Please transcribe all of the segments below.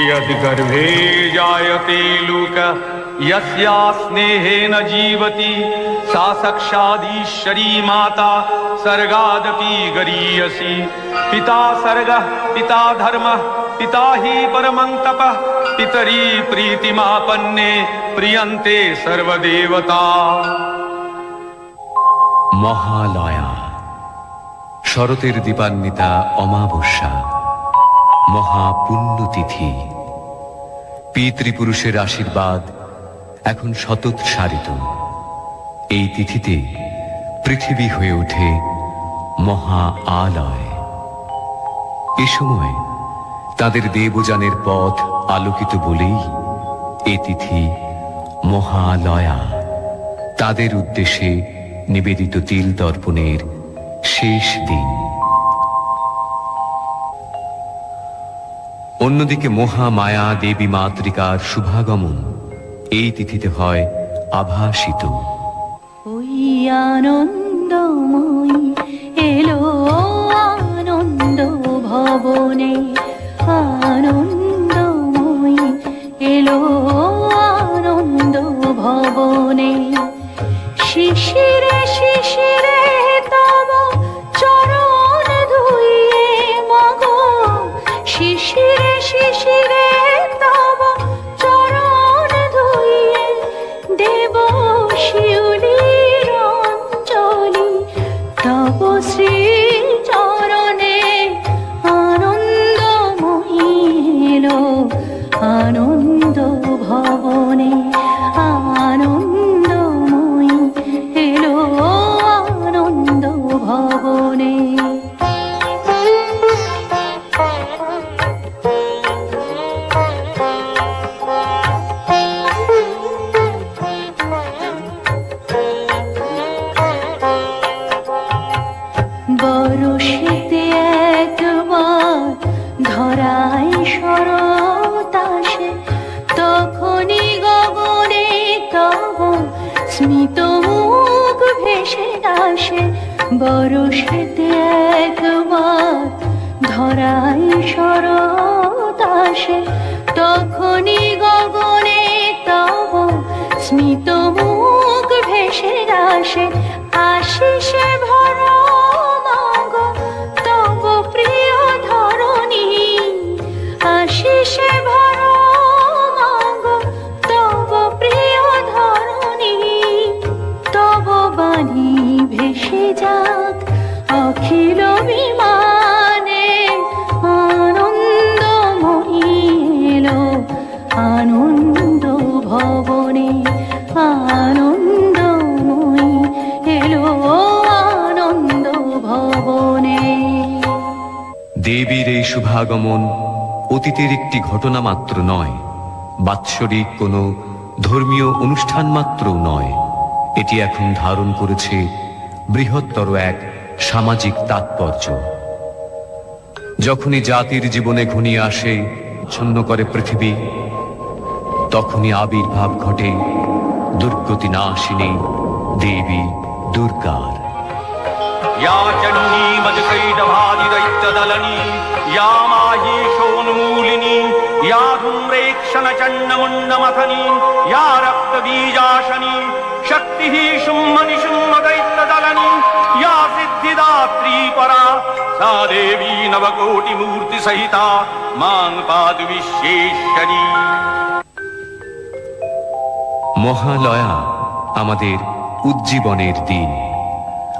यद्गर्भे जायते लोकः यस्या स्नेहेन जीवति सा साक्षादीश्वरी माता सर्गादपि गरीयसी। पिता सर्गः पिता धर्मः पिता हि परमं तपः पितरी प्रीतिमापन्ने प्रियन्ते सर्वदेवता। মহালয়া, শরতের দীপান্বিতা অমাবস্যা, মহাপুণ্যতিথি। পিতৃপুরুষের আশীর্বাদ এখন শতৎসারিত। এই তিথিতে পৃথিবী হয়ে ওঠে মহা আলয়। এ সময় তাদের দেবযানের পথ আলোকিত বলেই এ তিথি মহালয়া। তাদের উদ্দেশ্যে নিবেদিত তিল তর্পণের শেষ দিন। অন্যদিকে মহামায়া দেবী মাতৃকার শুভাগমন এই তিথিতে হয় আভাসিত। ওই আনন্দময়ী এলো আনন্দ ভবনে, আনন্দময়ী এলো আনন্দ ভবনে। শিশিরে শিশিরে তব চরণ ধুইয়ে মাগো, শিশিরে শিশিরে তব চরণ ধুইয়ে দেব শিউলির অঞ্জলি। তব শ্রী চরণে আনন্দময়ী এলো আনন্দ ভবনে, আনন্দময়ী এলো আনন্দ ভবনে। বরষেতে একবার ধরায় শরৎ আসে, তখনই গগনে তব স্মিত মুখ ভেসে আসে। বরষেতে একবার ধরায় শরৎ আসে, তখনই গগনে তব স্মিত মুখ ভেসে আসে। আশিসে ভরা মাগো তব প্রিয় ধরণী, আশিসে ভরা মাগো তব প্রিয় ধরণী। যাক অখিল বিমানে, আনন্দময়ী এলো আনন্দ ভবনে, আনন্দময়ী এলো আনন্দ ভবনে। দেবীর এই শুভাগমন অতীতের একটি ঘটনা মাত্র নয়, বাৎসরিক কোনো ধর্মীয় অনুষ্ঠান মাত্রও নয়। এটি এখন ধারণ করেছে বৃহত্তর এক সামাজিক তাৎপর্য। যখনই জাতির জীবনে ঘনিয়ে আসে, ছন্ন করে পৃথিবী, তখনই আবির্ভাব ঘটে দুর্গতি নাশিনী দেবী দুর্গার। या चण्डी मधुकैटभादिदैत्यदलनी, या माहेशोन्मूलिनी, या धूम्रेक्षणचण्डमुण्डमथनी, या रक्तबीजाशनी, शक्तिः शुम्भनिशुम्भदैत्यदलनी, या सिद्धिदात्री परा, सा देवी नवकोटिमूर्तिसहिता मां पातु विश्वेश्वरी। মহালয়া আমাদের উজ্জীবনের দিন,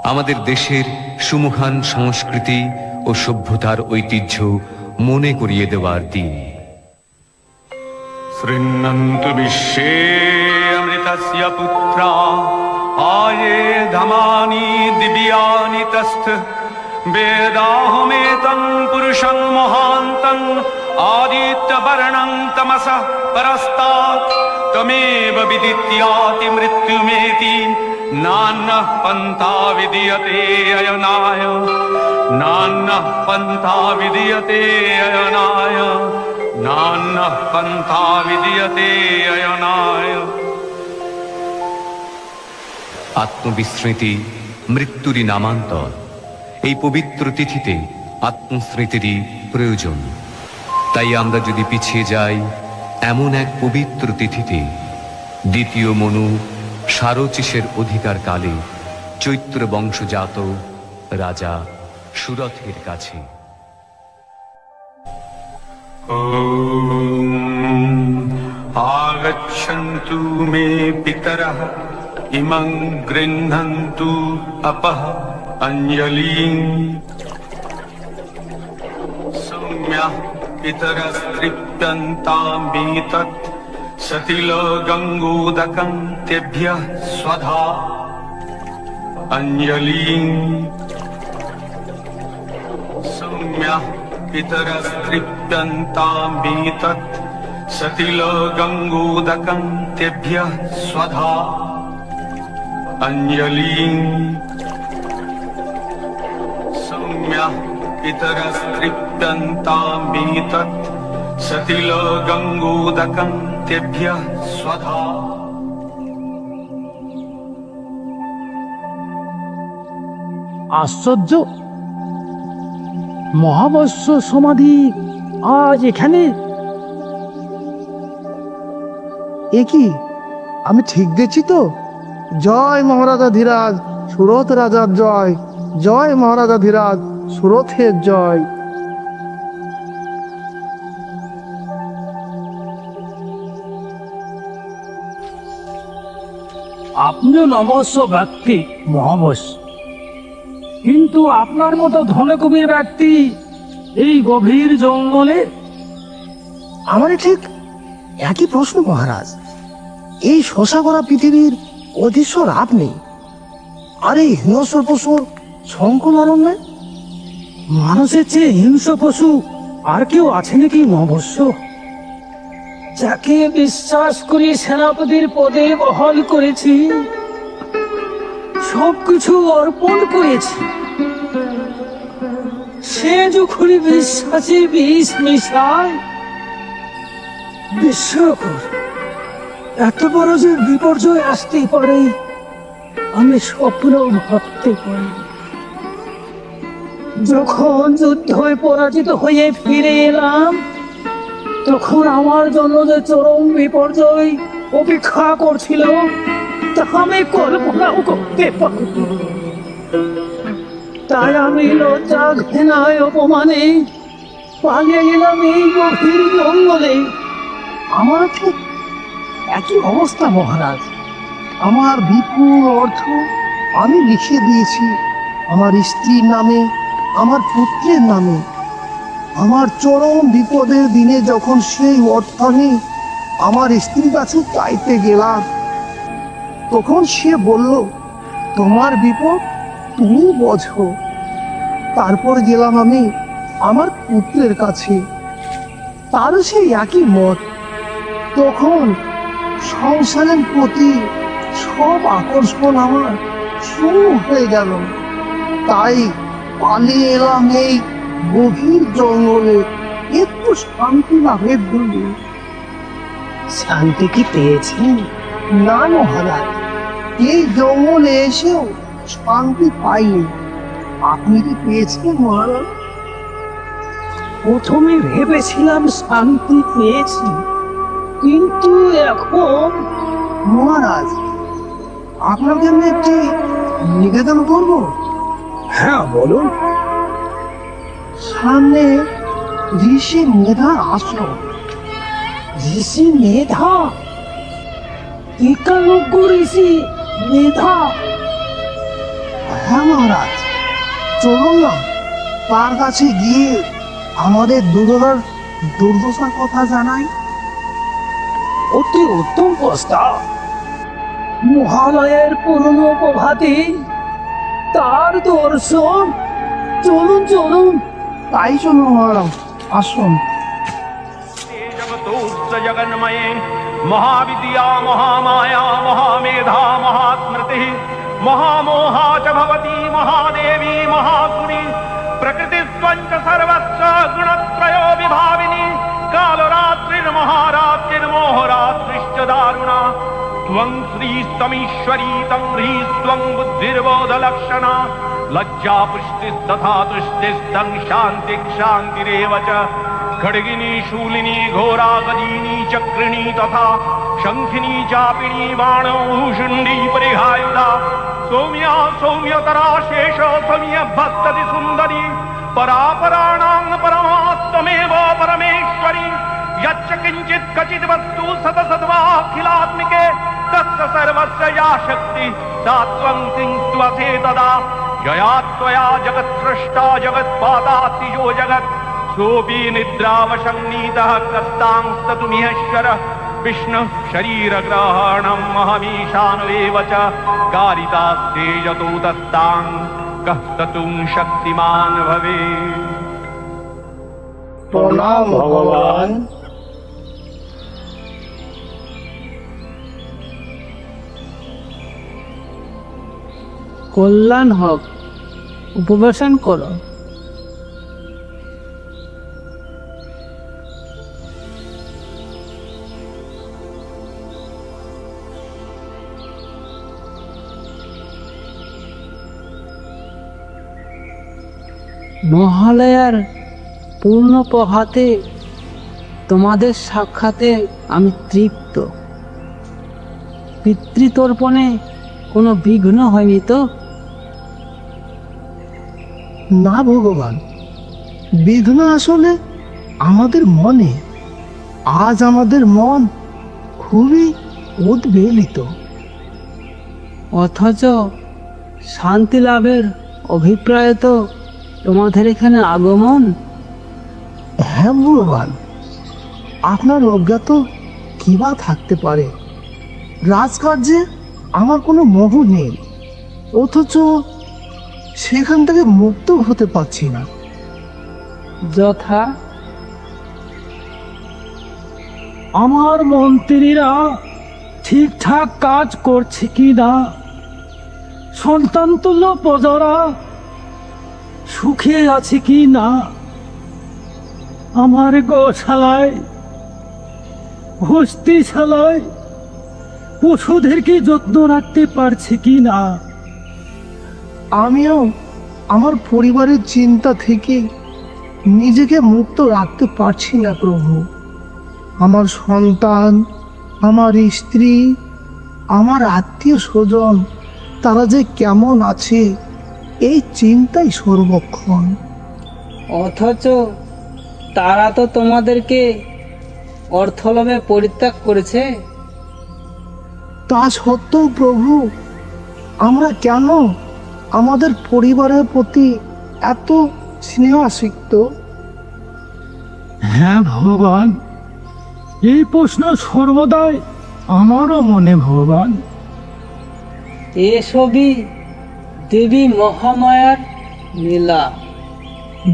আমাদের দেশের সুমহান সংস্কৃতি ও সভ্যতার ঐতিহ্য মনে করিয়ে দেওয়ার দিন। शृण्वन्तु विश्वे अमृतस्य पुत्रा, आये धमानि दिव्यानि तस्थ, वेदाहमेतं पुरुषं महान्तं, आदित्यवर्णं तमसः परस्तात्, त्वमेव विदित्याति मृत्युमेति, नान्यः पन्था विद्यते अयनाय, नान्यः पन्था विद्यते अयनाय, नान्यः पन्था विद्यते अयनाय। আত্মবিস্মৃতি মৃত্যুরই নামান্তর। এই পবিত্র তিথিতে আত্মস্মৃতিরই প্রয়োজন। তাই আমরা যদি পিছিয়ে যাই এমন এক পবিত্র তিথিতে, দ্বিতীয় মনু সারচিসের অধিকার কালে চৈত্র বংশজাত রাজা সুরথের কাছে। आगच्छन्तु मे पितरः इमं गृह्णन्तु अपः अंजलिं। सौम्यः पितरस्तृप्यन्तामेतत् सतिलगङ्गोदकं तेभ्यः स्वधा अंजलिं। सौम्यः पितरस्तृप्यन्तामेतत् सतिलगङ्गोदकं तेभ्यः स्वधा अंजलिं। सौम्यः पितरस्तृप्यन्तामेतत् सतिलगङ्गोदकं तेभ्यः स्वधा। আশ্চর্য, মহাবস্য সমাধি আজ এখানে। এ কি, আমি ঠিক দেখছি তো? জয় মহারাজা ধীরাজ, সুরথ রাজার জয়। জয় মহারাজা ধীরাজ, সুরথের জয়। আপনিও নমস্য ব্যক্তি মহাবশ, কিন্তু আপনার মতো ধনকুবের ব্যক্তি এই গভীর জঙ্গলে? আমারই ঠিক একই প্রশ্ন মহারাজ। এই শশা করা পৃথিবীর অধীশ্বর আপনি, আর এই হিংস্র পশুর সংকুল অরণ্যে? মানুষের চেয়ে হিংস্র পশু আর কেউ আছে নাকি মহাবস্য? যাকে বিশ্বাস করে সেনাপতির পদে বহাল করেছি, সবকিছু অর্পণ করেছি, সে যখন বিশ্বাসে বিষ মিশায়, বিস্ময়কর। এত বড় যে বিপর্যয় আসতেই পারে আমি স্বপ্নেও ভাবতে পারি। যখন যুদ্ধ পরাজিত হয়ে ফিরে এলাম, তখন আমার জন্য যে চরম বিপর্যয় অপেক্ষা করছিল তা আমি কল্পনাও করতে পারিনি। তাই আমি লজ্জা ঘৃণায় অপমানে পালিয়ে গেলাম এই গভীর জঙ্গলে। আমার ঠিক একই অবস্থা মহারাজ। আমার বিপুল অর্থ আমি লিখে দিয়েছি আমার স্ত্রীর নামে, আমার পুত্রের নামে। আমার চরম বিপদের দিনে যখন সেই অর্থ আমি আমার স্ত্রীর কাছে চাইতে গেলাম, তখন সে বলল, তোমার বিপদ তুমি বোঝো। তারপর গেলাম আমি আমার পুত্রের কাছে, তারও সেই একই মত। তখন সংসারের প্রতি সব আকর্ষণ আমার শুরু হয়ে গেল। তাই পালিয়ে এলাম এই গভীর জঙ্গলে একটু শান্তি লাভের জন্য। শান্তি কি পেয়েছেন? না মহারাজ, এই জঙ্গলে এসেও শান্তি পাইনি। আপনি কি পেয়েছেন মহারাজ? প্রথমে ভেবেছিলাম শান্তি পেয়েছি, কিন্তু এখন মহারাজ, আপনাকে আমি একটি নিবেদন করব। হ্যাঁ বলুন। সামনে ঋষি মেধার আশ্রম। ঋষি মেধা? একালজ্ঞ ঋষি মেধা? হ্যাঁ মহারাজ, চলুন না তার কাছে গিয়ে আমাদের দুর্দশার কথা জানাই। অতি উত্তম প্রস্তাব। মহালয়ের পুরনো প্রভাতে তার দর্শন। চলুন চলুন। তাই চলুন মহারাজ, আসুন। जगतोऽस्य जगन्मये महाविद्या महामाया महामेधा महास्मृतिः महामोहा च भवती महादेवी महासुरी प्रकृतिस्त्वञ्च सर्वस्य गुणत्रयो विभाविनी कालरात्रिर्महारात्रिर्मोहरात्रिश्च दारुणा त्वं श्रीस्तमीश्वरी तं ह्रीस्त्वं बुद्धिर्बोधलक्षणा लज्जा पुष्टिस्तथा तुष्टिस्तं शान्तिरेव च खड्गिनी शूलिनी घोरा गदिनी चक्रिणी तथा शंखिनी चापिणी बाणभूषुण्डी परिहायुधा सौम्या सौम्यतरा शेष सौम्य भक्तति सुंदरी परापराणां परमात्मेव परमेश्वरी यच्च किंचित् क्वचित् वस्तु सतसद्वाखिलात्मिके तस्य सर्वस्य या शक्ति सा त्वं किंस्त्वसे तदा यया त्वया जगत्सृष्टा जगत्पादातिजो जगत् सोऽपि निद्रावशन्नीतः कस्तांस्ततुमिहेश्वरः विष्णु शरीरग्रहणं महमीशानुरेव च कारितास्ते यतो दत्तां कः ततुं शक्तिमान् भवेत्। প্রণাম ভগবান। কল্যাণ হোক, উপবেশন করো। মহালয়ার পূর্ণ প্রভাতে তোমাদের সাক্ষাতে আমি তৃপ্ত। পিতৃতর্পণে কোনো বিঘ্ন হয়নি তো? না ভগবান, বিঘ্ন আসলে আমাদের মনে। আজ আমাদের মন খুবই উদ্বেলিত। অথচ শান্তি লাভের অভিপ্রায় তো তোমাদের এখানে আগমন। হ্যাঁ ভগবান, আপনার অজ্ঞাত কি বা থাকতে পারে? রাজকার্যে আমার কোনো মোহ নেই, অথচ সেখান থেকে মুক্ত হতে পারছি না। যথা আমার মন্ত্রীরা ঠিকঠাক কাজ করছে কি না, সন্তানতুল্য প্রজারা সুখে আছে কি না, আমার গোশালায় হস্তিশালায় পশুদেরকে যত্ন রাখতে পারছে কি না। আমিও আমার পরিবারের চিন্তা থেকে নিজেকে মুক্ত রাখতে পারছি না প্রভু। আমার সন্তান, আমার স্ত্রী, আমার আত্মীয় স্বজন, তারা যে কেমন আছে এই চিন্তাই সর্বক্ষণ। অথচ তারা তো তোমাদেরকে অর্থলোভে পরিত্যাগ করেছে। তা সত্ত্বেও প্রভু, আমরা কেন আমাদের পরিবারের প্রতি এত স্নেহ আসিক্ত? হ্যাঁ ভগবান, এই প্রশ্ন সর্বদাই আমারও মনে ভগবান। এসবই দেবী মহামায়ার লীলা।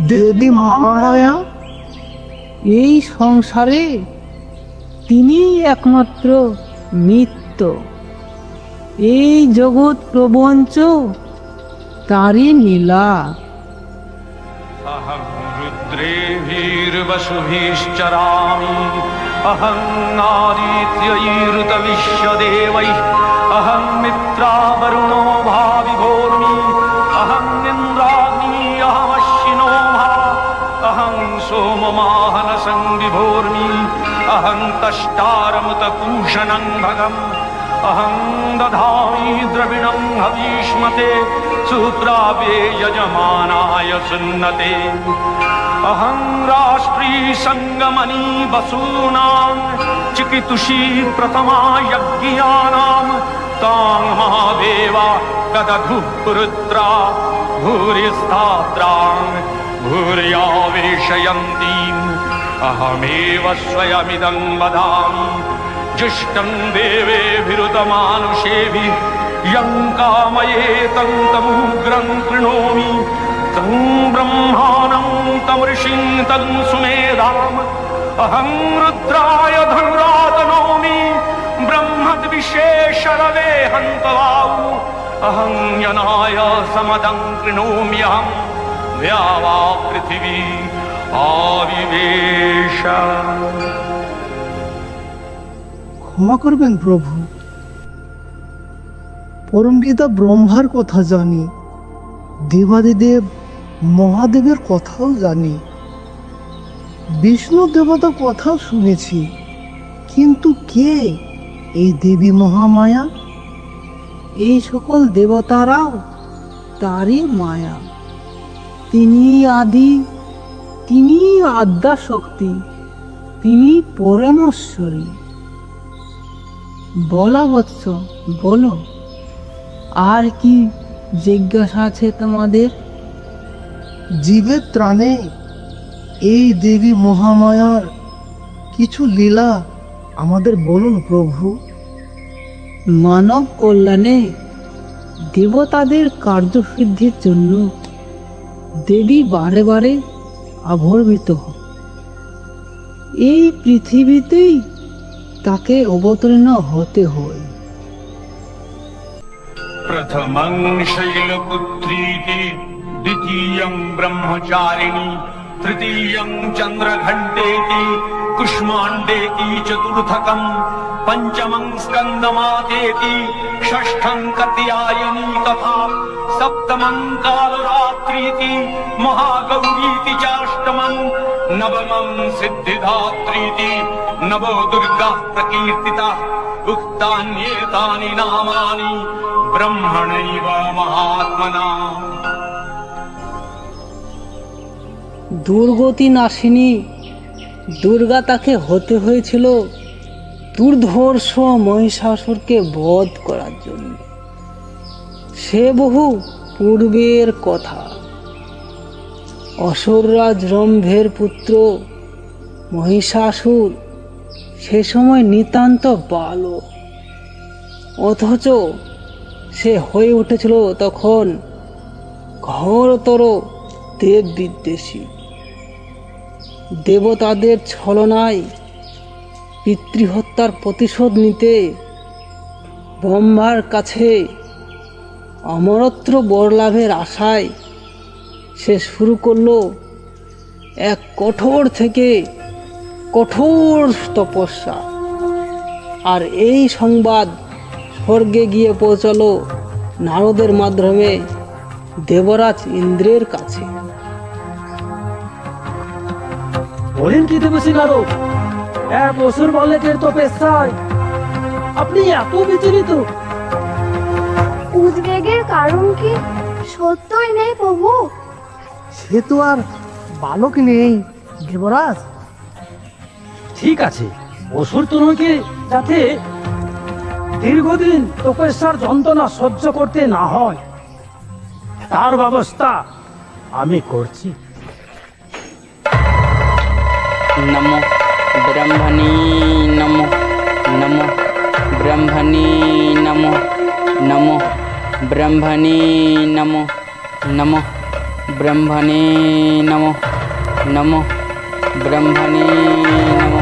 দেবী মহামায়া? এই সংসারে তিনিই একমাত্র নিত্য। এই জগৎ প্রপঞ্চ তারই লীলা। अहं रुद्रेभिर्वसुभिश्चरामि अहं नादित्यैर्तविश्वदेवैः अहं मित्रावरुणो भाविभोर्मि अहं इन्द्राग्नी अहमश्विनो भा अहं सोममाहनसं विभोर्मि अहं तष्टारमुतपूषणं भगम् अहं दधामि द्रविणं हवीष्मते सूत्रावे यजमानाय सुन्नते अहं राष्ट्री संगमनी वसूनां चिकितुषी प्रथमा यज्ञानां तां महादेवा कदधुः पुरुत्रा भूरिस्तात्रां भूर्यावेशयन्तीम् अहमेव स्वयमिदं वदामि जुष्टं देवेभिरुतमानुषेभिः यं कामयेतं तमुग्रं कृणोमि तं ब्रह्माणं तं ऋषिं तं सुमेधाम् अहं रुद्राय धनुरातनोमि ब्रह्मद्विशेषरवे हन्तवाऊ अहं यनाय समदं कृणोम्यहं द्यावा पृथिवी आविवेश। ক্ষমা করবেন প্রভু, পরমপিতা ব্রহ্মার কথা জানি, দেবাদিদেব মহাদেবের কথাও জানি, বিষ্ণু দেবতার কথাও শুনেছি, কিন্তু কে এই দেবী মহামায়া? এই সকল দেবতারাও তারই মায়া। তিনি আদি, তিনি আদ্যা শক্তি, তিনি পরমেশ্বরী। বলা বৎস, বলো, আর কি জিজ্ঞাসা আছে তোমাদের? জীবের ত্রাণে এই দেবী মহামায়ার কিছু লীলা আমাদের বলুন প্রভু। মানব কল্যাণে দেবতাদের কার্যসিদ্ধির জন্য দেবী বারে বারে আবির্ভূত হন। এই পৃথিবীতেই তাকে অবতীর্ণ হতে হয়। प्रथमं शैलपुत्रीति द्वितीयं ब्रह्मचारिणी तृतीयं चन्द्रघण्टेति कुष्माण्डेति चतुर्थकं पञ्चमं स्कन्दमातेति षष्ठं कात्यायनी तथा सप्तमं कालरात्रीति महागौरीति चाष्टमं नवमं सिद्धिदात्रीति नवो दुर्गाः प्रकीर्तिताः उक्तान्येतानि नामानि ब्रह्मणैव महात्मना। দুর্গতি নাশিনী দুর্গা তাকে হতে হয়েছিল দুর্ধর্ষ মহিষাসুরকে বধ করার জন্য। সে বহু পূর্বের কথা। অসুররাজ রম্ভের পুত্র মহিষাসুর সে সময় নিতান্ত বালক, অথচ সে হয়ে উঠেছিল তখন ঘোরতর দেব বিদ্বেষী। দেবতাদের ছলনায় পিতৃহত্যার প্রতিশোধ নিতে ব্রহ্মার কাছে অমরত্ব বরলাভের আশায় সে শুরু করলো এক কঠোর থেকে কঠোর তপস্যা। আর এই সংবাদ স্বর্গে গিয়ে পৌঁছালো নারদের মাধ্যমে দেবরাজ ইন্দ্রের কাছে। বলেন কি দেবশ্রী নারদ, এক অসুর বালকের তপস্যায় আপনি এত বিচলিত? উদ্বেগের কারণ কি সত্যই নেই প্রভু? সে তো আর বালক নেই দেবরাজ। ঠিক আছে, অসুর তনুকে যাতে দীর্ঘদিন তপস্যার যন্ত্রণা সহ্য করতে না হয় তার ব্যবস্থা আমি করছি। नमो ब्रह्मणे नमो नमो ब्रह्मणे नमो नमो ब्रह्मणे नमो नमो ब्रह्मणे नमो नमो ब्रह्मणे नमो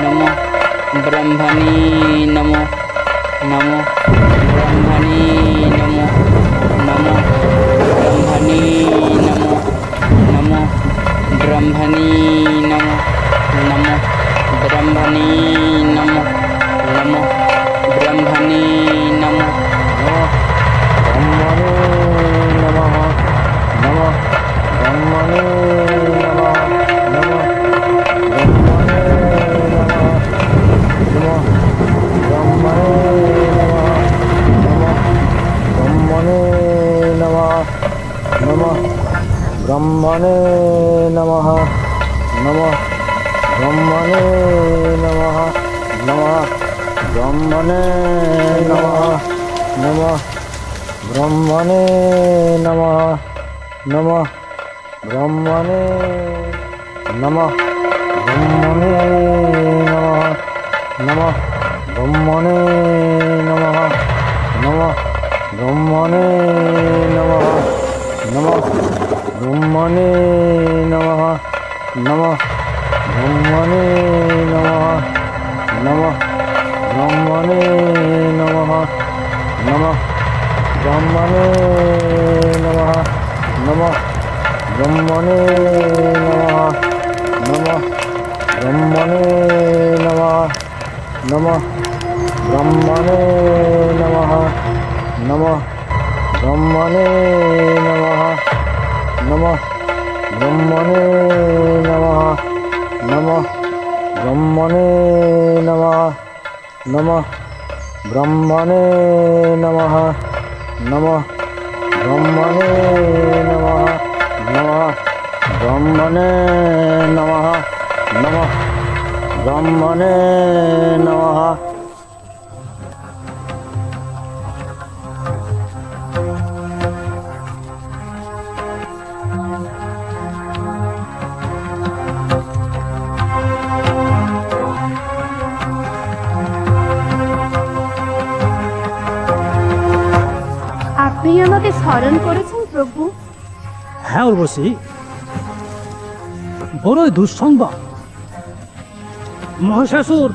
नमो ब्रह्मणे नमो नमो ब्रह्मणे नमो नमो ब्रह्मणे नमो नमो ब्रह्मणे नमो नमो ब्रह्मणे नमो नमो ब्रह्मणे नमो ब्रह्मणे नमः नमः ब्रह्मणे नमः नमः ब्रह्मणे नमः नमः ब्रह्मणे नमः नमः ब्रह्मणे नमः ब्रह्मणे नमः नमः ब्रह्मणे नमः नमः ब्रह्मणे नमः नमः ब्रह्मणे नमः नमः ब्रह्मणे नमः नमः ब्रह्मणे नमः नमः ब्रह्मणे नमः नमः ब्रह्मणे नमः नमः ब्रह्मणे नमः नमः ब्रह्मणे नमः नमः ब्रह्मणे नमः नमः ब्रह्मणे नमः नमः ब्रह्मणे नमः नमः ब्रह्मणे नमः नमः ब्रह्मणे नमः नमः ब्रह्मणे नमः नमः ब्रह्मणे नमः। আপনি আমাকে স্মরণ করেছেন প্রভু? হ্যাঁ উর্বশী, বড়ই দুঃসংবাদ। মহিষাসুর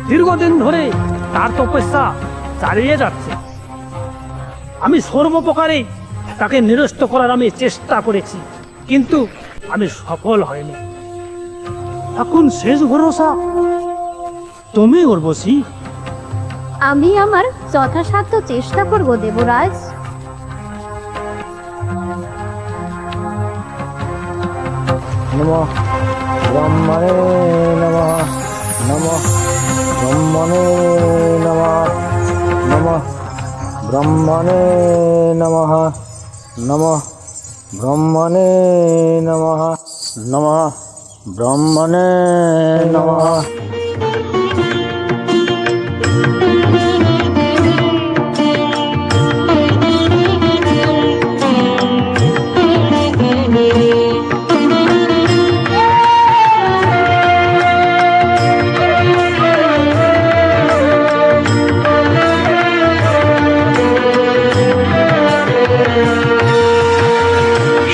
দীর্ঘদিন ধরে তার তপস্যা চালিয়ে যাচ্ছে। আমি সর্বপ্রকারে তাকে নিরস্ত করার আমি চেষ্টা করেছি, কিন্তু আমি সফল হইনি। এখন শেষ ভরসা তুমি উর্বশী। আমি আমার যথাসাধ্য চেষ্টা করব দেবরাজ। नमः ब्रह्मणे नमः नमः ब्रह्मणे नमः नमः ब्रह्मणे नमः नमः ब्रह्मणे नमः नमः ब्रह्मणे नमः।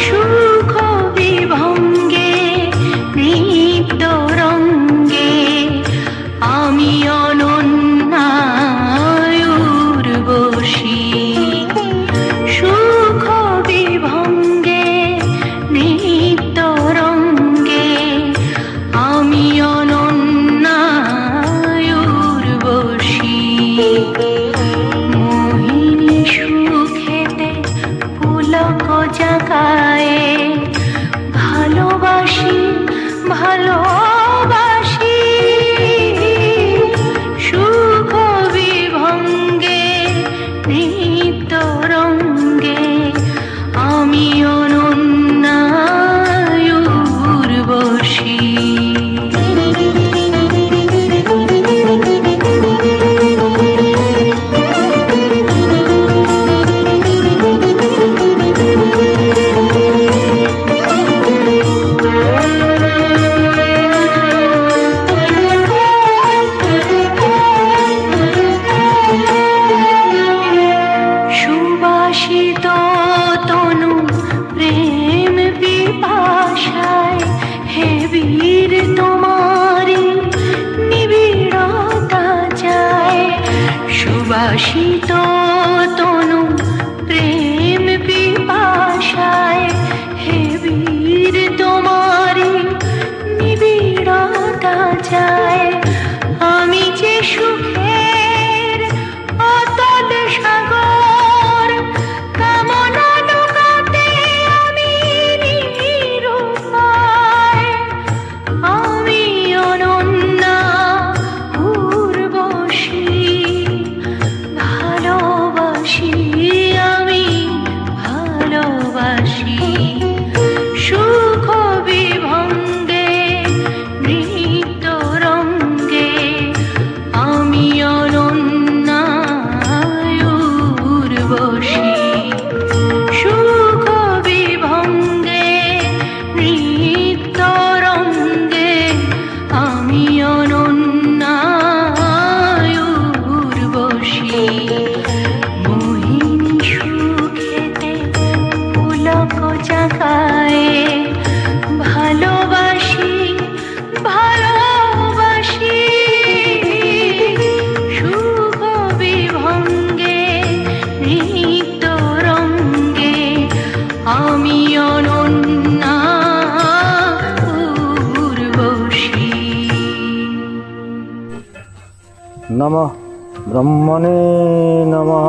সুখ বিভঙ্গে নৃত্য রঙ্গে বাসিত তনু প্রেম পিপাসায়, হে বীর তোমারি নিবিড়তা চায়। আমি যে সুখের অতল সাগর, কামনা ডোকাতে আমি নিরুপায়। আমি অনন্যা উর্বশী, ভালোবাসি আমি ভালোবাসি। সুখ বিভঙ্গে নৃত্য রঙ্গে আমি অনন্যা উর্বশী। সুখ বিভঙ্গে নৃত্য রঙ্গে আমি অনন্যা উর্বশী। মোহিনী সুখেতে পুলক জাগায়, ভালোবাসি ভালোবাসি। সুখ বিভঙ্গে নৃত্য রঙ্গে আমি অনন্যা উর্বশী। নমঃ ব্রহ্মণে নমঃ,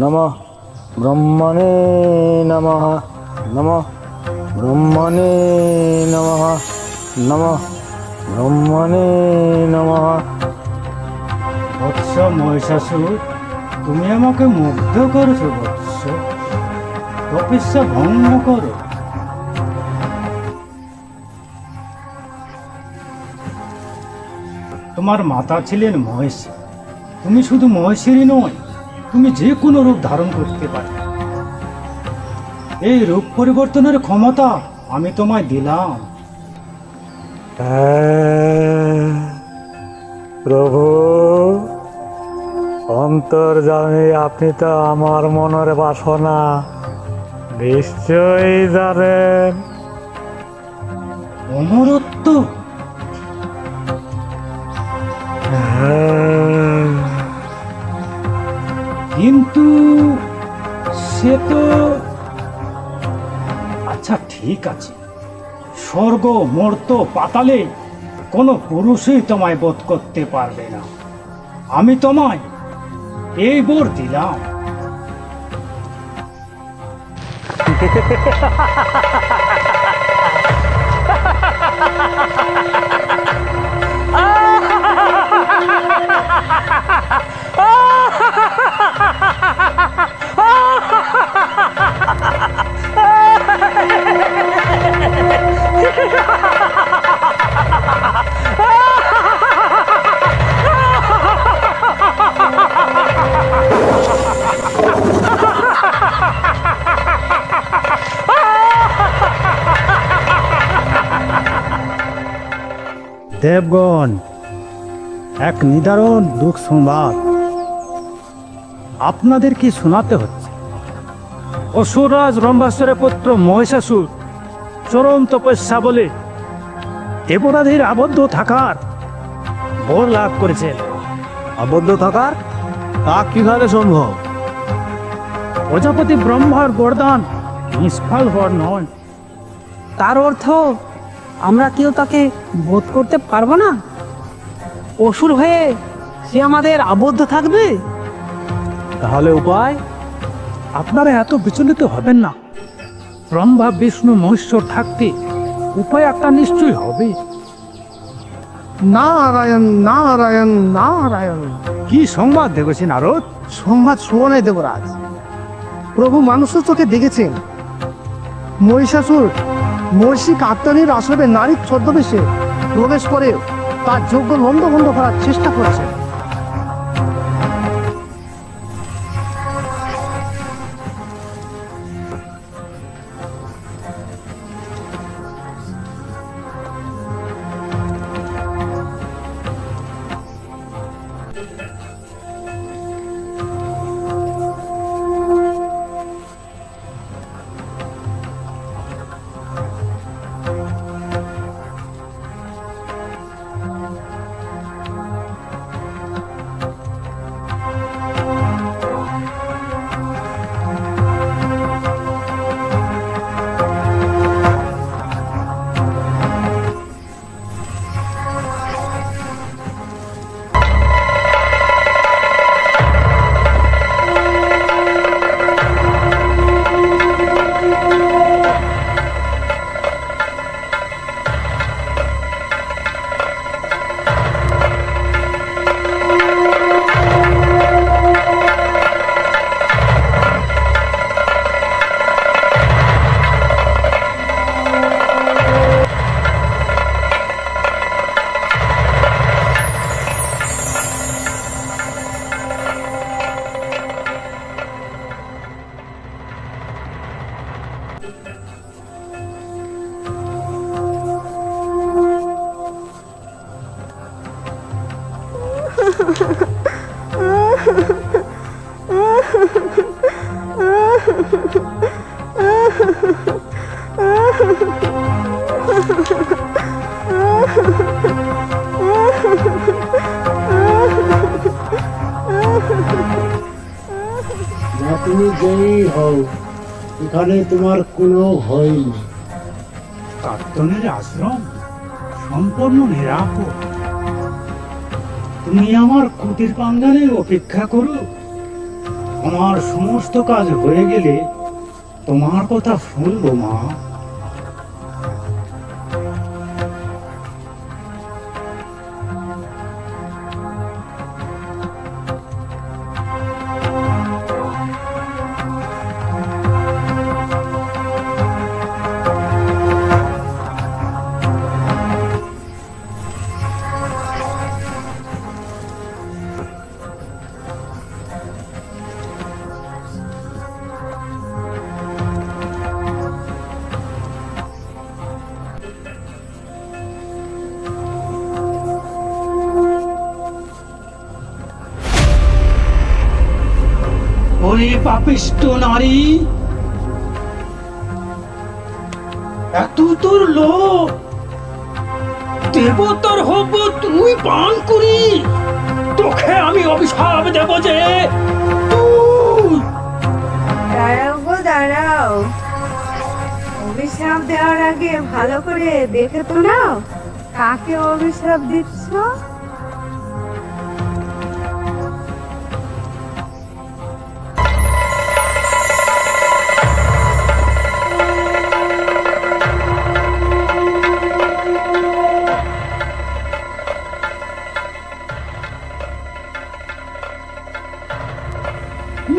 নমঃ ব্রহ্মণে নমঃ, নমঃ ব্রহ্মণে নমঃ, নমঃ ব্রহ্মণে নমঃ। বৎস মহিষাসুর, তুমি আমাকে মুগ্ধ করেছো বৎস। তপস্যা ভঙ্গ করো। তোমার মাতা ছিলেন মহেশী। তুমি শুধু মহেশীরই নয়, তুমি যে কোনো রূপ ধারণ করতে পারো। এই রূপ পরিবর্তনের ক্ষমতা আমি তোমায় দিলাম। প্রভু অন্তর্যামী, আপনি তো আমার মনের বাসনা নিশ্চয়ই জানেন। অমরত্ব? কিন্তু সে তো, আচ্ছা ঠিক আছে, স্বর্গ মর্ত পাতালে কোনো পুরুষই তোমায় বোধ করতে পারবে না। আমি তোমায় এই বর দিলাম। দেবগণ, এক নিদারুণ দুঃখ সংবাদ আপনাদেরকে শোনাতে হচ্ছে। অসুররাজ রম্ভাসুরের পুত্র মহিষাসুর চরম তপস্যা বলে দেবরাধির আবদ্ধ থাকার বর লাভ করেছেন। আবদ্ধ থাকার তা কিভাবে সম্ভব? প্রজাপতি ব্রহ্মার বরদান নিষ্ফল হওয়ার নয়। তার অর্থ আমরা কেউ তাকে বোধ করতে পারবো না? অসুর হয়ে সে আমাদের আবদ্ধ থাকবে? তাহলে উপায়? আপনারা এত বিচলিত হবেন না। ব্রহ্মা বিষ্ণু মহেশ্বর থাকতে উপায় একটা নিশ্চয়ই হবে। নারায়ণ নারায়ণ নারায়ণ। কি সংবাদ দেখেছি নারদ? সংবাদ শোনে দেবরাজ। প্রভু মানুষের চোখে দেখেছেন মহিষাসুর মহিষী কাত্তায়নীর আশ্রমে নারীর ছদ্মবেশে প্রবেশ করে তার যোগ্য লন্ডভন্ড করার চেষ্টা করছে। না, তুমি যেই হও, এখানে তোমার কোনো ভয় নেই। কার্তনের আশ্রম সম্পূর্ণ নিরাপদ। তুমি আমার কুটির প্রাঙ্গণে অপেক্ষা করো। আমার সমস্ত কাজ হয়ে গেলে তোমার কথা শুনবো মা। ওরে পাপিষ্ট নারী, এত তোর লোভ, দেবতার হব তুই পান করি, তোকে আমি অভিশাপ দেব যে তুই। দাঁড়াও গো দাঁড়াও, অভিশাপ দেওয়ার আগে ভালো করে দেখে তো নাও কাকে অভিশাপ দিচ্ছ।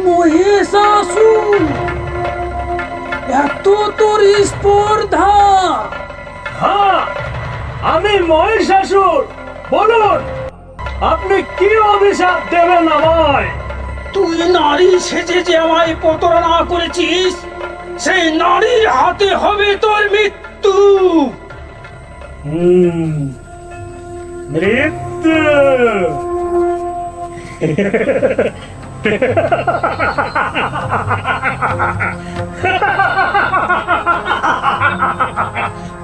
মহিষাসুর, এত তোর স্পর্ধা? হ্যাঁ, আমি মহিষাসুর। বলুন, আপনি কি অভিশাপ দেবেন আমায়? তুই নারী সেজে যে আমায় প্রতারণা করেছিস, সেই নারীর হাতে হবে তোর মৃত্যু। মৃত্যু?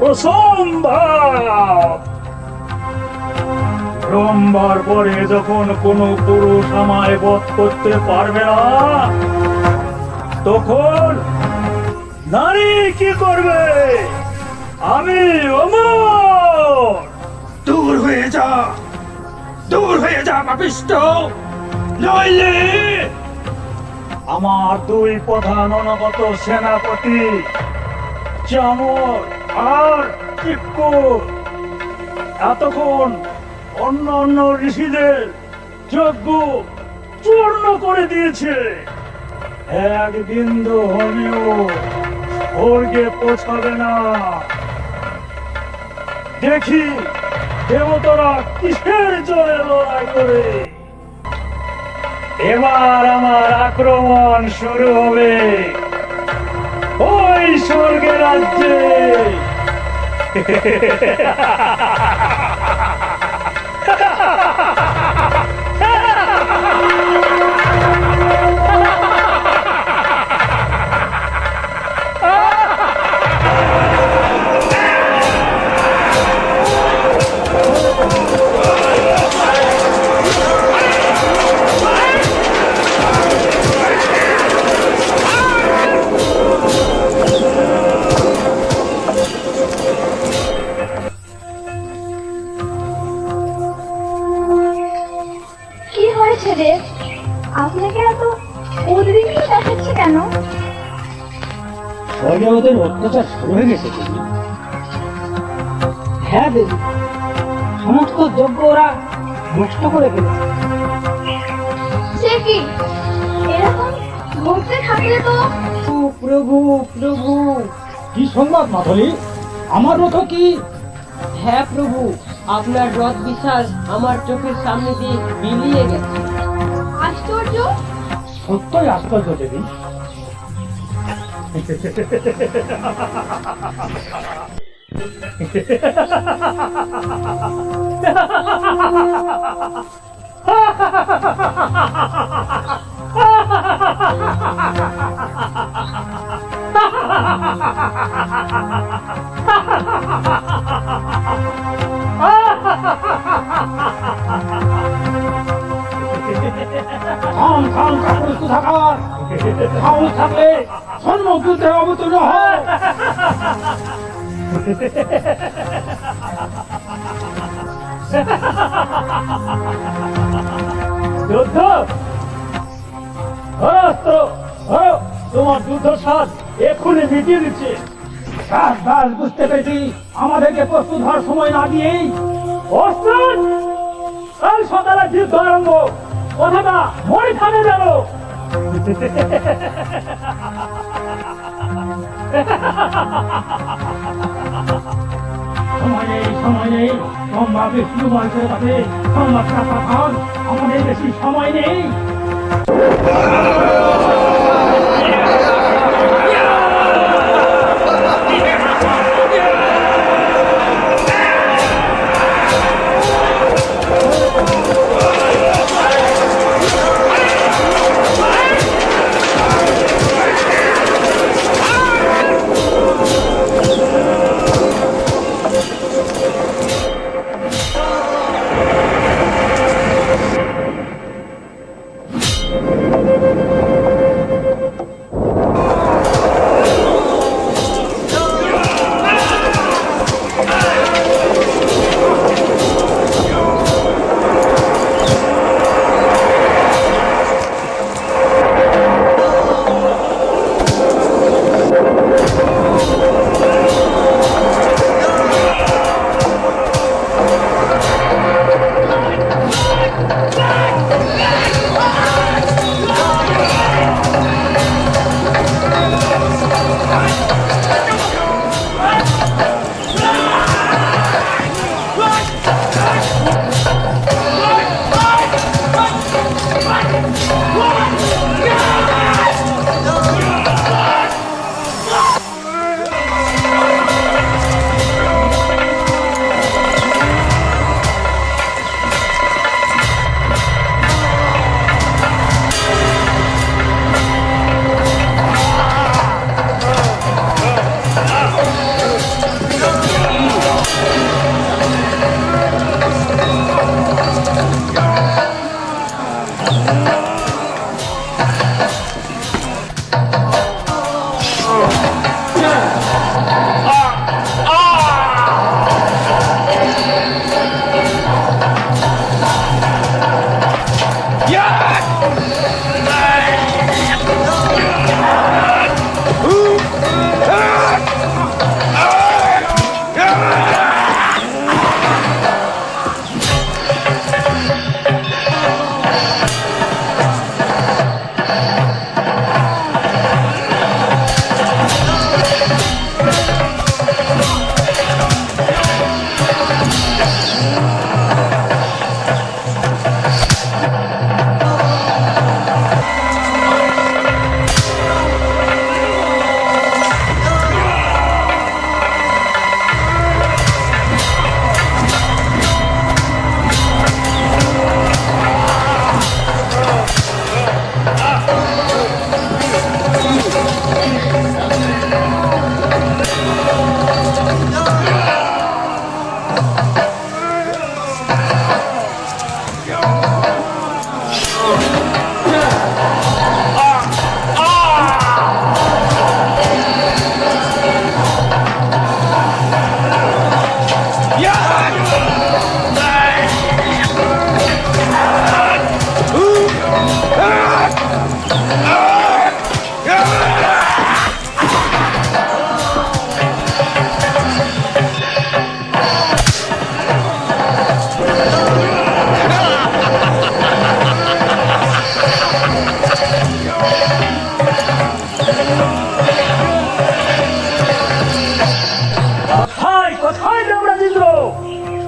অসম্ভব। ব্রহ্মার পরে যখন কোনো পুরুষ আমায় বধ করতে পারবে না, তখন নারী কি করবে? আমি অমর। দূর হয়ে যা, দূর হয়ে যা পাপিষ্ট, নইলে আমার দুই প্রধান অনাগত সেনাপতি চামর আর চিক্কুর এতক্ষণ অন্য অন্য ঋষিদের যজ্ঞ চূর্ণ করে দিয়েছে। এক বিন্দু হলেও স্বর্গে পৌঁছাবে না। দেখি দেবতারা কিসের জোরে লড়াই করে। এবার আমার আক্রমণ শুরু হবে ওই স্বর্গের রাজ্যে। কি হয়েছে রে? আপনাকে এত উদ্বিগ্ন দেখাচ্ছে কেন? স্বর্গে ওদের অত্যাচার শুরু হয়ে গেছে তুমি। হ্যাঁ দেবী, সমস্ত যজ্ঞ ওরা নষ্ট করে ফেলেছে। সে কি এরকম ঘটতে থাকলে তো? প্রভু প্রভু, কি সংবাদ মাধবী? আমার রথ কি? হ্যাঁ প্রভু, আপনার রথ বিশ্বাস আমার চোখের সামনে দিয়ে বিলিয়ে গেছে। আশ্চর্য! সত্যই আশ্চর্য দেবী। থাম থাম কাপুরুষ কোথাকার, সাহস থাকলে সম্মুখ যুদ্ধে অবতীর্ণ হয়। যুদ্ধ অস্ত্র ধরো, তোমার যুদ্ধ স্বাদ এক্ষুনি মিটিয়ে দিচ্ছে। ব্যাস ব্যাস, বুঝতে পেরেছি, আমাদেরকে প্রস্তুত হওয়ার সময় না দিয়েই প্রস্তুত। কাল সকালে যুদ্ধ আরম্ভ, কথাটা মনে থাকে যেন। সময় নেই, সময় নেই, সম্ভব বিষ্ণু মানুষের কাছে সংবাদটা পাঠান, আমাদের বেশি সময় নেই।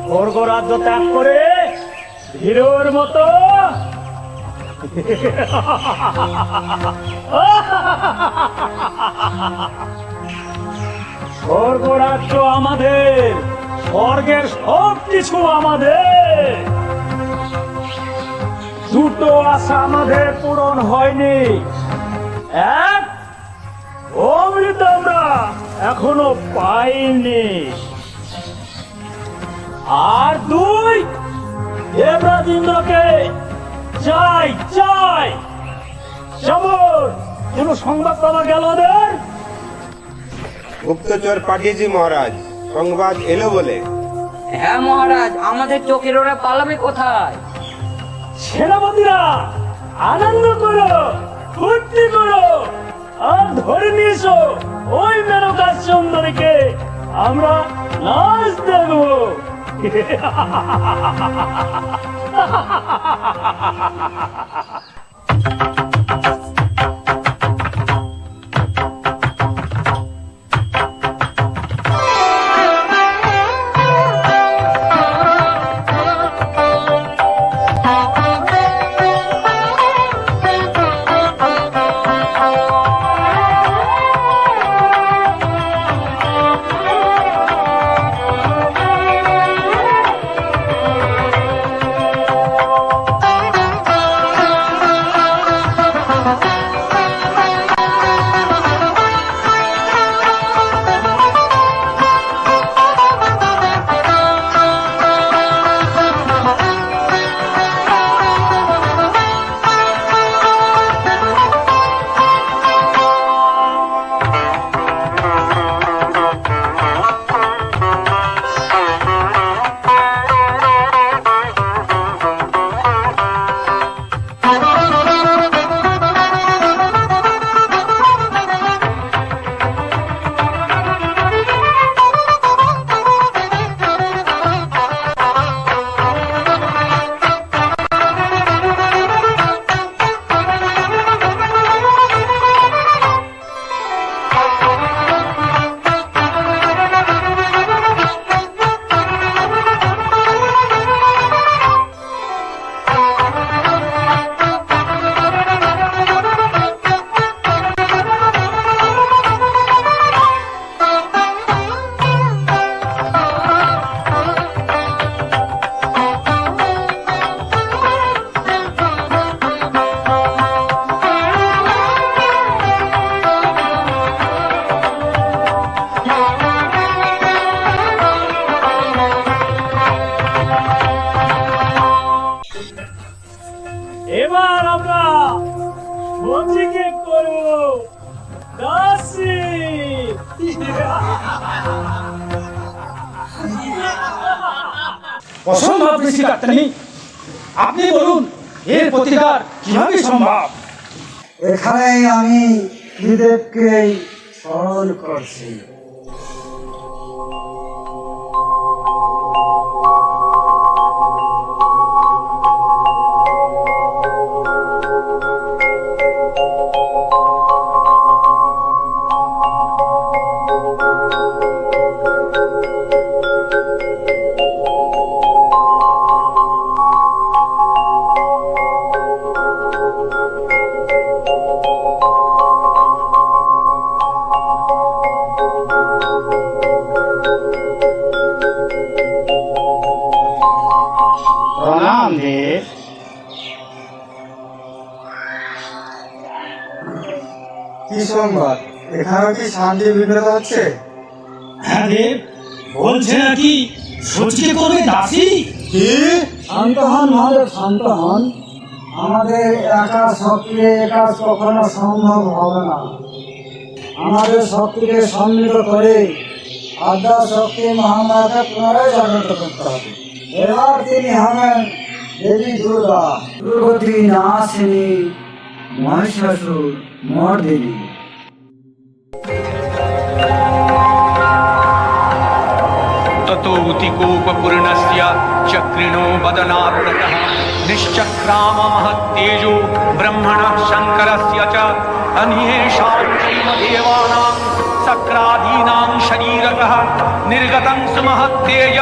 স্বর্গরাজ্য ত্যাগ করে হিরোর মতো স্বর্গরাজ্য আমাদের, স্বর্গের সব কিছু আমাদের। দুটো আশা আমাদের পূরণ হয়নি। এক, অমৃত আমরা এখনো পাইনি, আর দুই, দেবরাজ ইন্দ্রকে চাই চাই। সমর, কোনো সংবাদ পাওয়া গেল ওদের? গুপ্তচর পাঠিয়েছি মহারাজ, সংবাদ এলো বলে। হ্যাঁ মহারাজ, আমাদের চোখের ওরা পালাবে কোথায়? সেনাপতিরা আনন্দ করো, ফুর্তি করো, আর ধরে নিয়ে এসো ওই মেনকা সুন্দরীকে, আমরা নাচ দেখবো। এবার আমরা মজিকে করব দাসী। অসম্ভব ঋষি কাত্যায়নী, আপনি বলুন এর প্রতিকার কিভাবে সম্ভব? এখানেই আমি ত্রিদেবকেই স্মরণ করছি। প্রণাম দেব। কি সংবাদ? এখানে কি শান্তি বিঘ্নত হচ্ছে? হ্যাঁ দেব, বলছে নাকি সচিকে করবে দাসী। কি? শান্ত হন মহাদেব, শান্ত হন। আমাদের একা শক্তিতে এ কাজ কখনো সম্ভব হবে না। আমাদের শক্তিকে সম্মিলিত করে আদ্যা শক্তি মহামায়াকে পুনরায় জাগ্রত করতে হবে। এবার তিনি হবেন দেবী দুর্গা, দুর্গতি নাশিনী, মহিষাসুর মর্দিনী। ततोऽतिकोपपूर्णस्य चक्रिणो वदनार्तः निश्चक्राम महत्तेजो ब्रह्मणः शङ्करस्य च अन्येषां देवानां सक्रादीनां शरीरतः निर्गतं सुमहत्तेज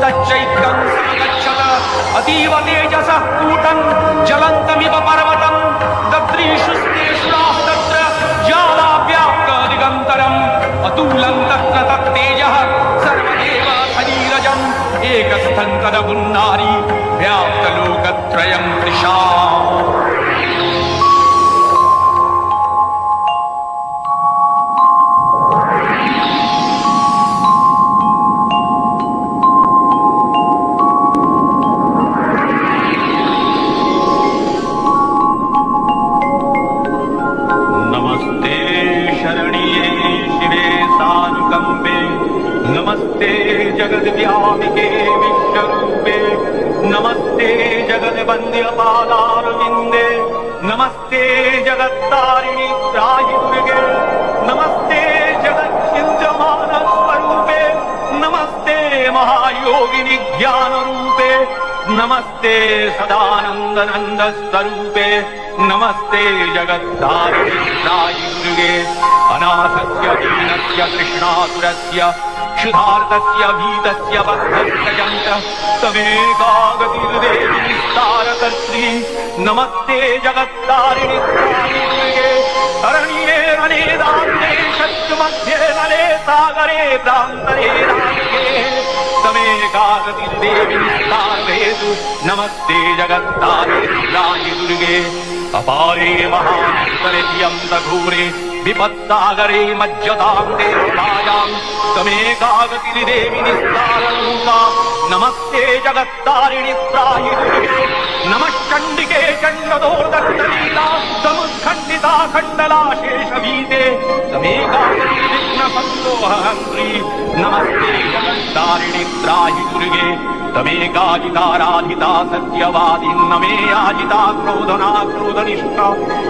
तच्चैत्यं समगच्छत अतीव तेजसः कूटं ज्वलन्तमिव पर्वतं दद्रीषुस्तेषुराः तत्र ज्वालाव्याप्त दिगन्तरम् अतुलं तत्र तत्तेजः सर्वदेव शरीरजम् एकस्थं तदपुन्नारी व्याप्तलोकत्रयं तृषा। वन्द्य पादारविन्दे नमस्ते जगत्तारिणि त्राहि दुर्गे नमस्ते जगच्चिन्त्यमानस्वरूपे नमस्ते महायोगिनि ज्ञानरूपे नमस्ते सदानन्दनन्द स्वरूपे नमस्ते जगत्तारिणि त्राहि दुर्गे अनाथस्य दीनस्य कृष्णासुरस्य क्षुधार्तस्य भीतस्य बद्धस्य यन्त्रः तमेकागतिर्देवि निस्तारकर्त्री नमस्ते जगत्तारिणि त्राहि दुर्गे अरण्ये वने दान्ते शत्रुमध्ये नले सागरे प्रान्तरे राजगे तमेकागतिर्देवि निस्तारहेतु नमस्ते जगत्तारिणि त्राहि दुर्गे अपारे महान्तरियन्तघोरे विपत्सागरे मज्जतां देवतायां तमेकागतिर्देवि निस्ताररूपा नमस्ते जगत्तारिणि त्राहि दुर्गे नमः चण्डिके चण्डदोर्दण्डलीला समुत्खण्डिता खण्डला शेषभीते तमेकागतिर्विघ्नसन्दोहहन्त्री नमस्ते जगत्तारिणि त्राहि दुर्गे तमेकाजिताराधिता सत्यवादिन्नमे याजिता क्रोधना क्रोधनिष्ठा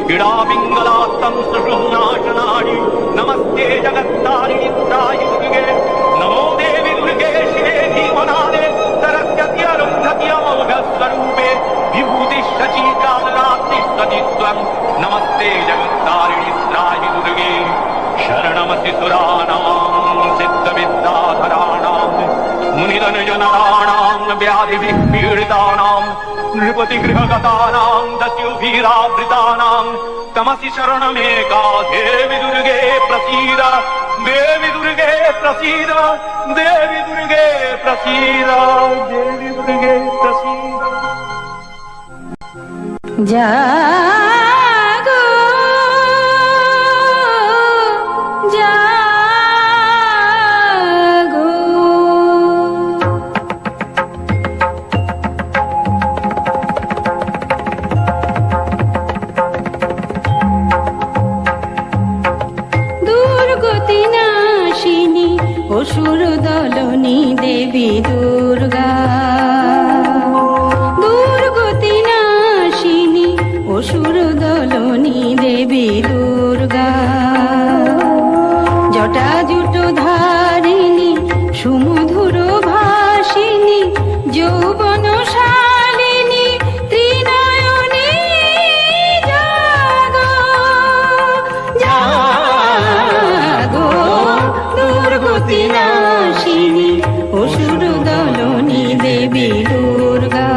पीडा पिङ्गलात्तं सुषुम्नाशनानि नमस्ते जगत्तारिणि त्राहि दुर्गे नमो देवि दुर्गे शिवे धीमनादे सरस्वती अरुन्धति अमोघस्वरूपे विभूतिश्चीकालरात्रिस्वति त्वं नमस्ते जगत्तारिणि त्राहि दुर्गे शरणमसि सुराणां सिद्धविद्याधराणां मुनिधनजनराणां व्याधिभिः पीडितानां नृपतिगृहगतानां दस्युभिरावृतानां तमसि शरणमेका देवि दुर्गे प्रसीद देवि दुर्गे प्रसीद देवि दुर्गे प्रसीद देवि दुर्गे प्रसीद जागो जागो दुर्गति नाशिनी असुर दलनी देवी दुर्गा दुर्गति नाशिनी असुर दलनी देवी दुर्गा जटा जुट धारिणी सुमधुर भाषिणी যৌবন শালিনী ত্রিনয়নী জাগো জাগো দুর্গতি নাশিনী অসুর দলনী দেবী দুর্গা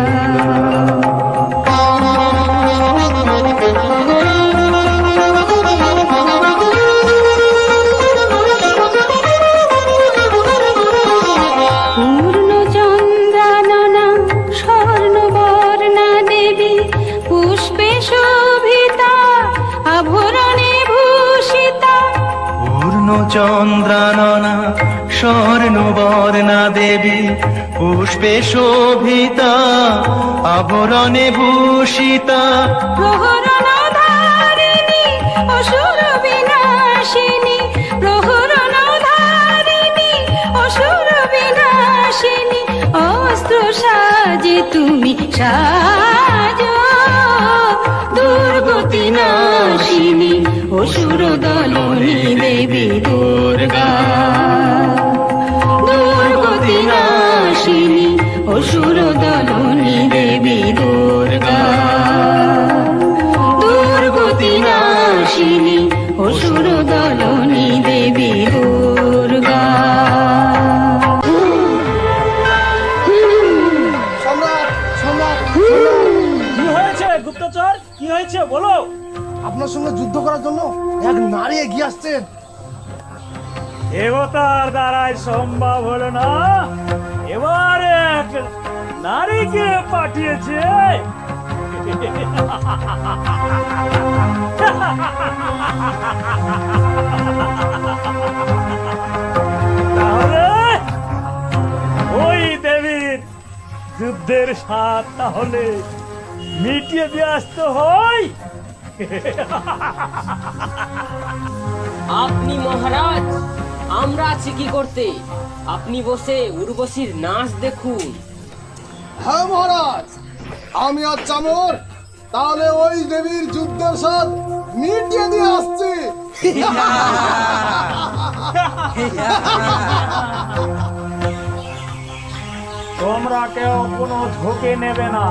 চন্দ্রাননা স্বর্ণবর্ণা দেবী পুষ্পে শোভিতা আভরণে ভূষিতা প্রহরণধারিণী অসুর বিনাশিনী প্রহরণধারিণী অসুর বিনাশিনী অস্ত্র সাজে তুমি সাজো দুর্গতি নাশিনী অসুর দলনী দেবী দুর্গা দুর্গতি নাশিনী অসুর দলনী দেবী দুর্গা দুর্গতি নাশিনী অসুর দলনী দেবী দুর্গা কি হয়েছে গুপ্তচর কি হয়েছে বলো আপনার সঙ্গে যুদ্ধ করার জন্য এক নারী এগিয়ে আসছেন দেবতার দ্বারাই সম্ভব হলো না এবার এক নারীকে পাঠিয়েছে তাহলে ওই দেবীর যুদ্ধের স্বাদ তাহলে মিটিয়ে দিয়ে আসতে হয় আপনি মহারাজ আমরা আছি কি করতে আপনি বসে উর্বশীর নাচ দেখুন হ্যাঁ মহারাজ আমি আর চামর তাহলে ওই দেবীর যুদ্ধের স্বাদ মিটিয়ে দিয়ে আসছি। তোমরা কেউ কোনো ঝুঁকি নেবে না।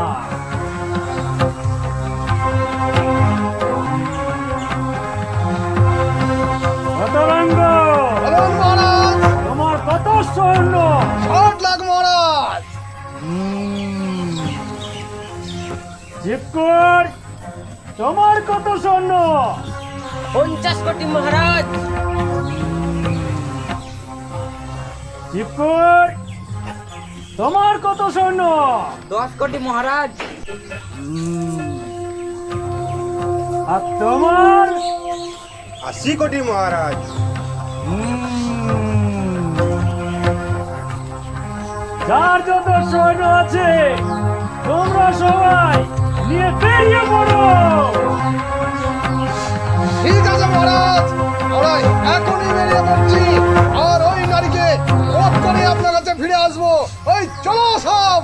অতরঙ্গ, তোমার কত সৈন্য? 60 লাখ মহারাজ। জিপকুর, তোমার কত সৈন্য? 50 কোটি মহারাজ। জিপকুর, তোমার কত সৈন্য? 10 কোটি মহারাজ। আর তোমার? 80 কোটি মহারাজ। যার যত সৈন্য আছে তোমরা সবাই নিয়ে বেরিয়ে পড়ো। ঠিক আছে মহারাজ, আমরা এখনই বেরিয়ে পড়ছি। আর ওই নারীকে বধ করে আপনার কাছে ফিরে আসবো। ওই চলো সব।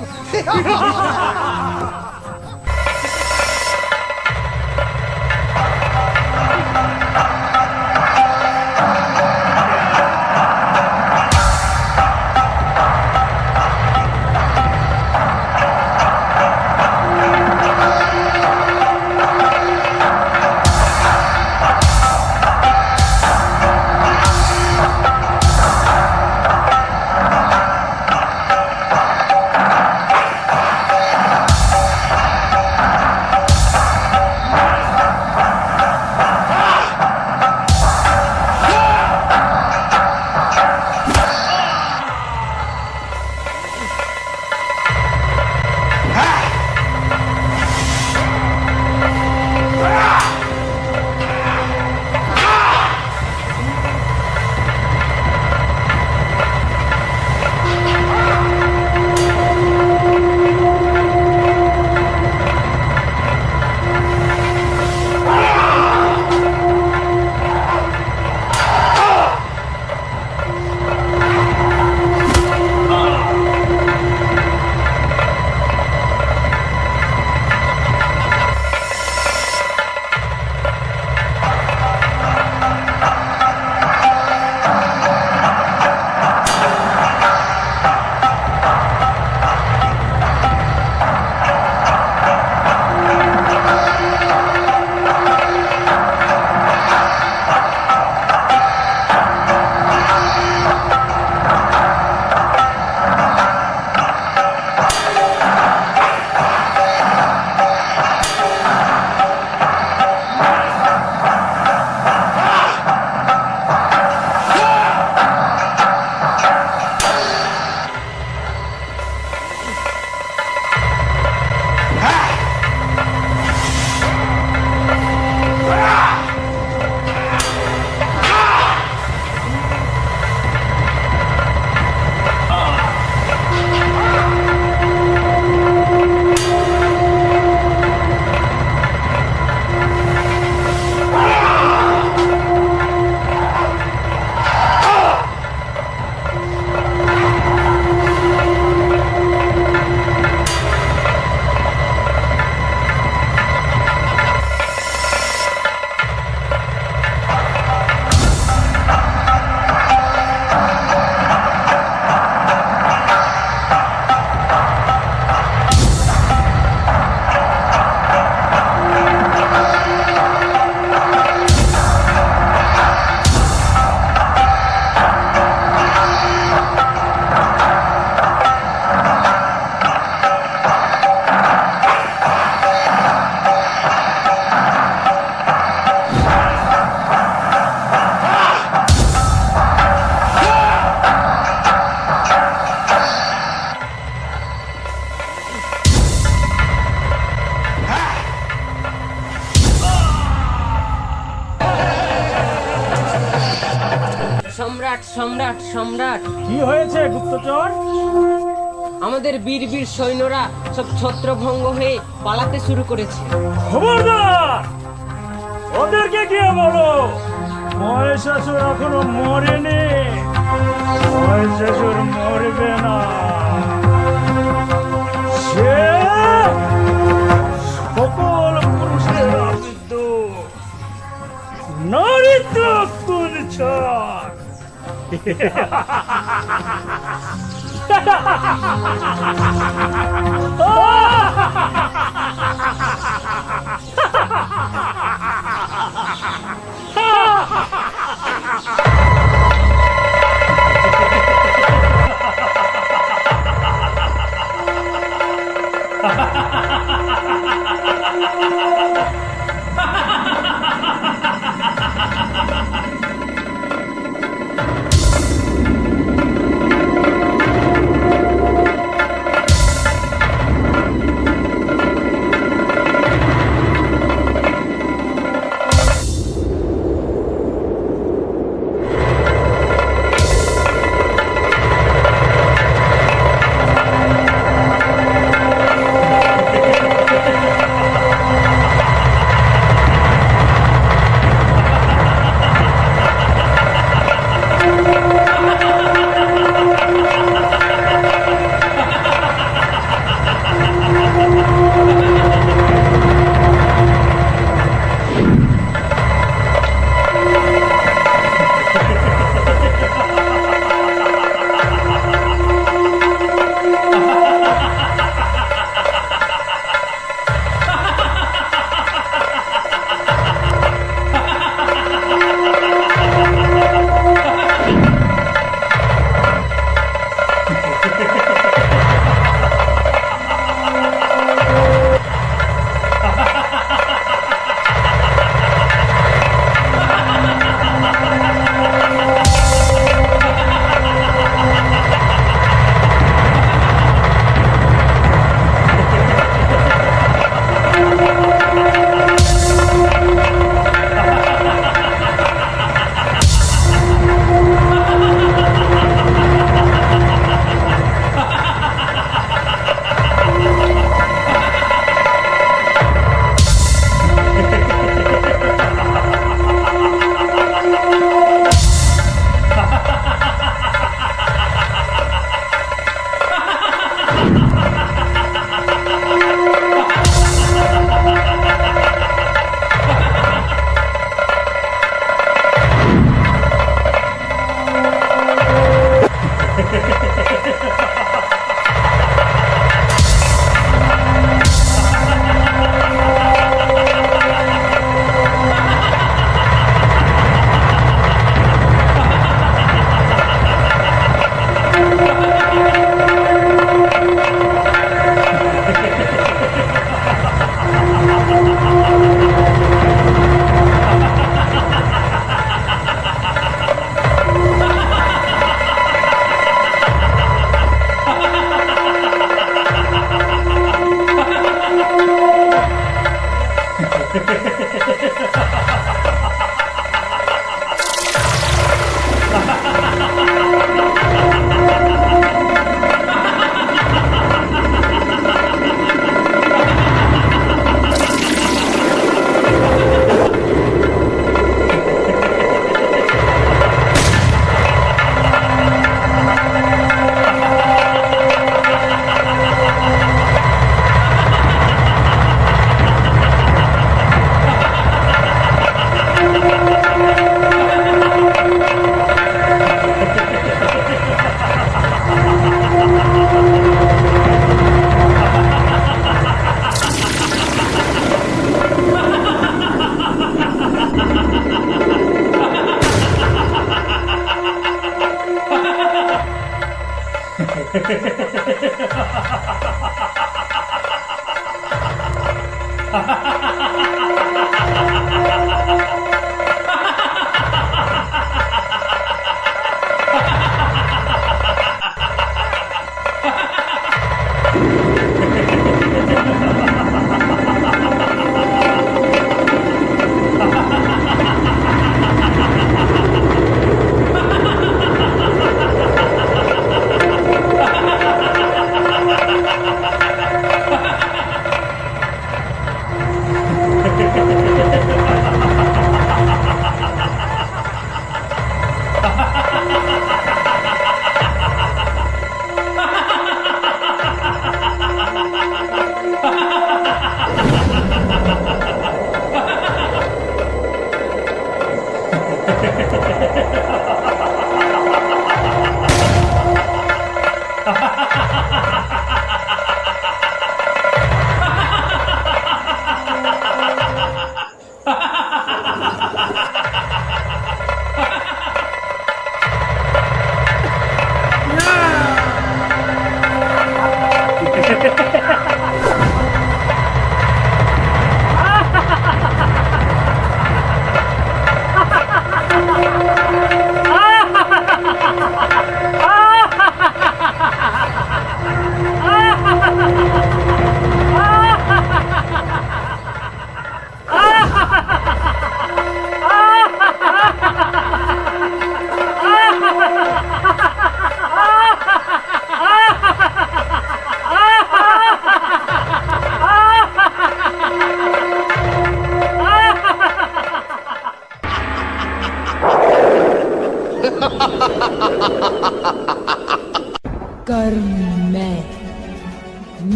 সম্রাট সম্রাট সম্রাট। কি হয়েছে গুপ্তচর? আমাদের বীর বীর সৈন্যরা সব ছত্রভঙ্গ হয়ে পালাতে শুরু করেছে। খবরদার, ওদেরকে গিয়ে বলো মহেশাসুর এখনো মরেনি। মহেশাসুর মরবে না, সে রাক্ষস।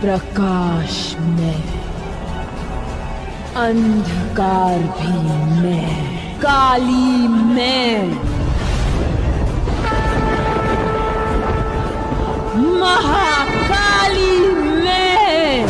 प्रकाश मैं, अंधकार भी मैं, काली मैं, महाकाली मैं।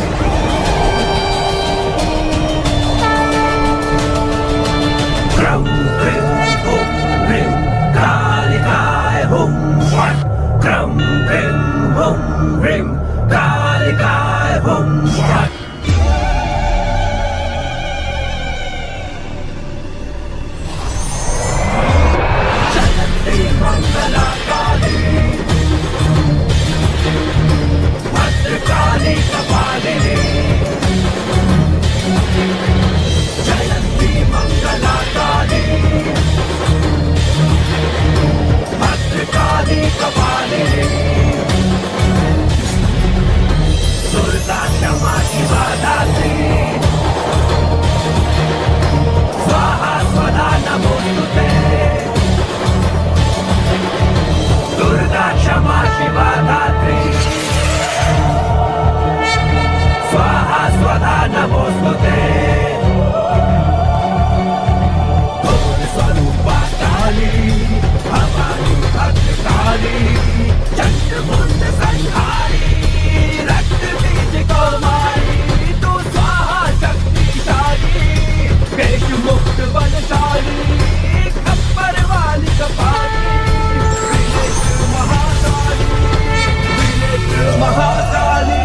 क्रम क्रिम हुम ह्रीं कालिकाय हुम फट्। क्रम क्रिम हुम ह्रीं कालिकाय हुम फट्। चलन्ति मंगलाकाली भद्रकाली कपालिनी। चलन्ति मंगलाकाली भद्रकाली कपालिनी। दुर्गा क्षमा शिवा दात्री। स्वाहा स्वधा नमोस्तुते। दुर्गा क्षमा शिवा दात्री। स्वाहा स्वधा नमोस्तुते। स्वरूपा काली भवानी भद्रकाली चंद्रमुंड संहारी रक्त बीज कौमारी। तू स्वाहा शक्तिशाली देश मुक्त बलशाली खप्पर वाली कपाली। विनेत्र महाकाली विनेत्र महाकाली।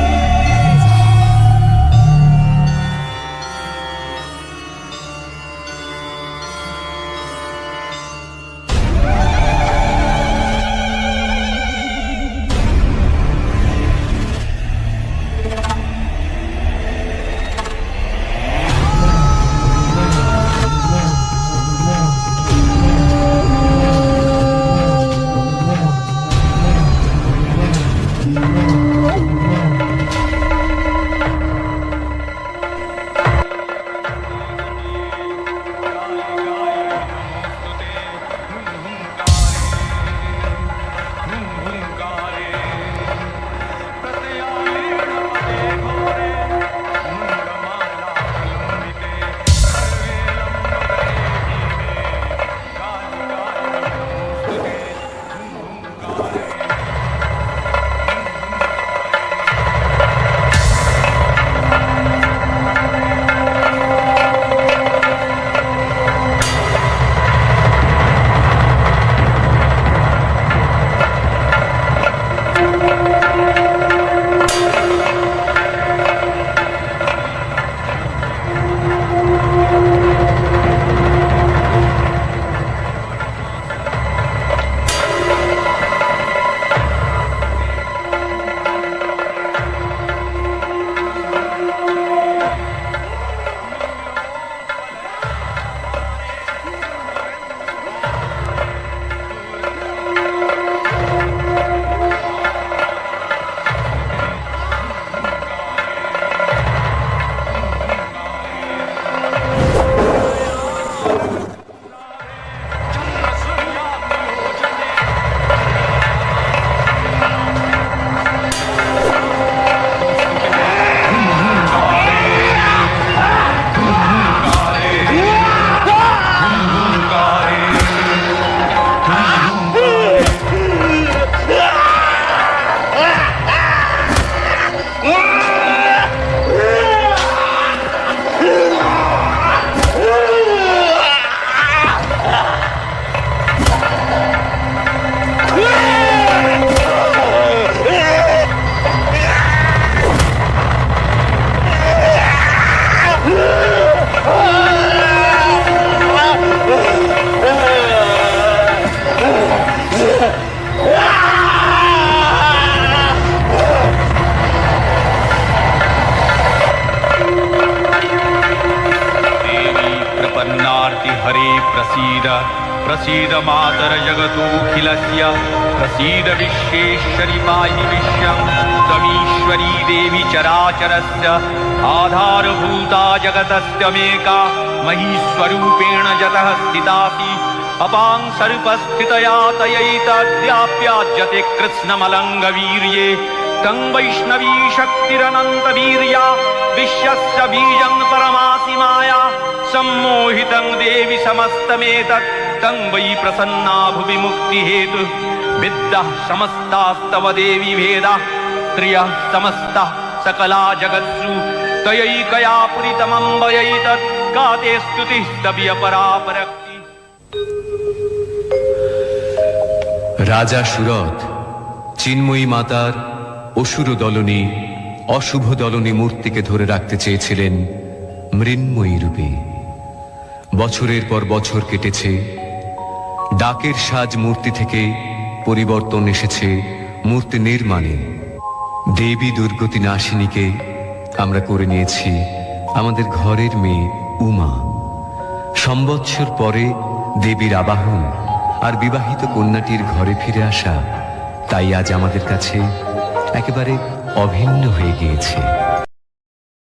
प्रसीद मातर जगतोऽखिलस्य प्रसीद विश्वेश्वरि पाहि विश्वं त्वमीश्वरी देवी चराचरस्य आधारभूता जगतस्त्यमेका महीस्वरूपेण जतः स्थितासि अपां सर्पस्थितया तयैतद्याप्याज्यते कृत्स्नमलङ्गवीर्ये तं वैष्णवी शक्तिरनन्तवीर्या विश्वस्य बीजं परमासि माया सम्मोहितं देवि समस्तमेतत् तं वै प्रसन्ना भुवि मुक्तिहेतुः विद्याः समस्तास्तव देवि भेदाः त्रियः समस्ताः सकला जगत्सु तयैकया पुरितमम्बयैतत् का ते स्तुतिः स्तव्य परापरक्ति। রাজা সুরথ চিন্ময়ী মাতার অসুর দলনী অশুভ দলনী মূর্তিকে ধরে রাখতে চেয়েছিলেন মৃন্ময়ী রূপে। বছরের পর বছর কেটেছে, ডাকের সাজ মূর্তি থেকে পরিবর্তন এসেছে মূর্তি নির্মাণে। দেবী দুর্গতি নাশিনীকে আমরা করে নিয়েছি আমাদের ঘরের মেয়ে উমা। সম্বৎসর পরে দেবীর আবাহন আর বিবাহিত কন্যাটির ঘরে ফিরে আসা তাই আজ আমাদের কাছে একেবারে অভিন্ন হয়ে গিয়েছে।